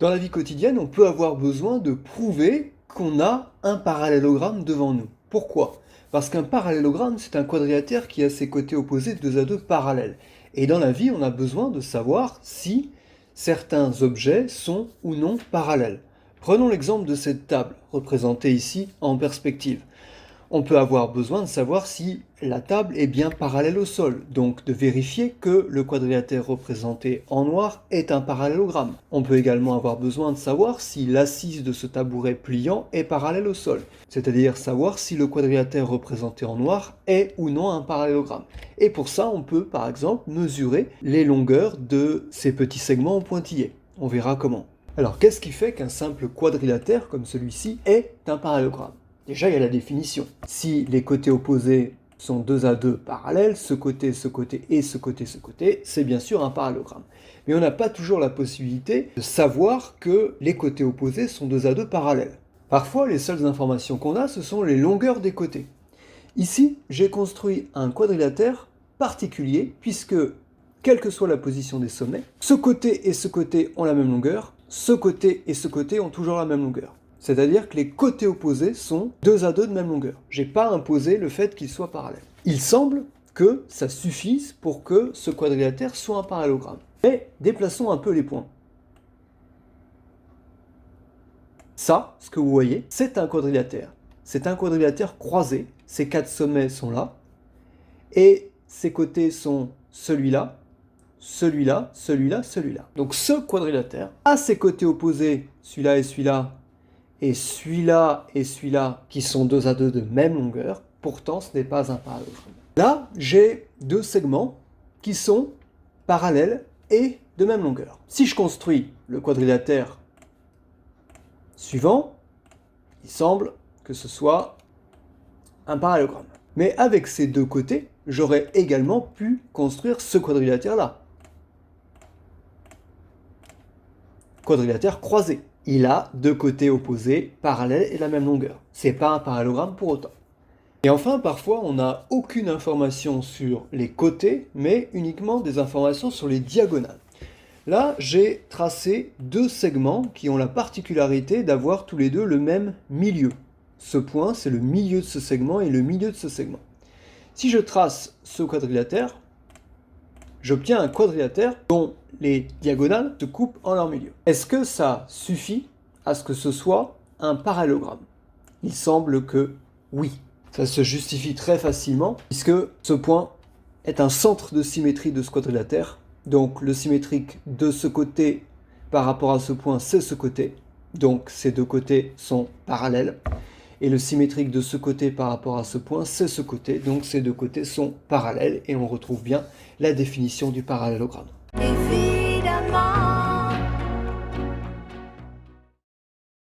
Dans la vie quotidienne, on peut avoir besoin de prouver qu'on a un parallélogramme devant nous. Pourquoi? Parce qu'un parallélogramme, c'est un quadrilatère qui a ses côtés opposés 2 à 2 parallèles. Et dans la vie, on a besoin de savoir si certains objets sont ou non parallèles. Prenons l'exemple de cette table, représentée ici en perspective. On peut avoir besoin de savoir si la table est bien parallèle au sol, donc de vérifier que le quadrilatère représenté en noir est un parallélogramme. On peut également avoir besoin de savoir si l'assise de ce tabouret pliant est parallèle au sol, c'est-à-dire savoir si le quadrilatère représenté en noir est ou non un parallélogramme. Et pour ça, on peut par exemple mesurer les longueurs de ces petits segments en pointillés. On verra comment. Alors, qu'est-ce qui fait qu'un simple quadrilatère comme celui-ci est un parallélogramme? Déjà, il y a la définition. Si les côtés opposés sont 2 à 2 parallèles, ce côté et ce côté, c'est bien sûr un parallélogramme. Mais on n'a pas toujours la possibilité de savoir que les côtés opposés sont 2 à 2 parallèles. Parfois, les seules informations qu'on a, ce sont les longueurs des côtés. Ici, j'ai construit un quadrilatère particulier, puisque, quelle que soit la position des sommets, ce côté et ce côté ont la même longueur, ce côté et ce côté ont toujours la même longueur. C'est-à-dire que les côtés opposés sont 2 à 2 de même longueur. J'ai pas imposé le fait qu'ils soient parallèles. Il semble que ça suffise pour que ce quadrilatère soit un parallélogramme. Mais déplaçons un peu les points. Ça, ce que vous voyez, c'est un quadrilatère. C'est un quadrilatère croisé. Ces 4 sommets sont là. Et ces côtés sont celui-là, celui-là, celui-là, celui-là. Donc ce quadrilatère a ses côtés opposés, celui-là et celui-là, qui sont 2 à 2 de même longueur, pourtant ce n'est pas un parallélogramme. Là, j'ai 2 segments qui sont parallèles et de même longueur. Si je construis le quadrilatère suivant, il semble que ce soit un parallélogramme. Mais avec ces 2 côtés, j'aurais également pu construire ce quadrilatère-là. Quadrilatère croisé. Il a 2 côtés opposés, parallèles et de la même longueur. C'est pas un parallélogramme pour autant. Et enfin, parfois, on n'a aucune information sur les côtés, mais uniquement des informations sur les diagonales. Là, j'ai tracé 2 segments qui ont la particularité d'avoir tous les deux le même milieu. Ce point, c'est le milieu de ce segment et le milieu de ce segment. Si je trace ce quadrilatère, j'obtiens un quadrilatère dont les diagonales se coupent en leur milieu. Est-ce que ça suffit à ce que ce soit un parallélogramme? Il semble que oui. Ça se justifie très facilement puisque ce point est un centre de symétrie de ce quadrilatère. Donc le symétrique de ce côté par rapport à ce point, c'est ce côté. Donc ces 2 côtés sont parallèles. Et le symétrique de ce côté par rapport à ce point, c'est ce côté. Donc ces 2 côtés sont parallèles et on retrouve bien la définition du parallélogramme. Évidemment.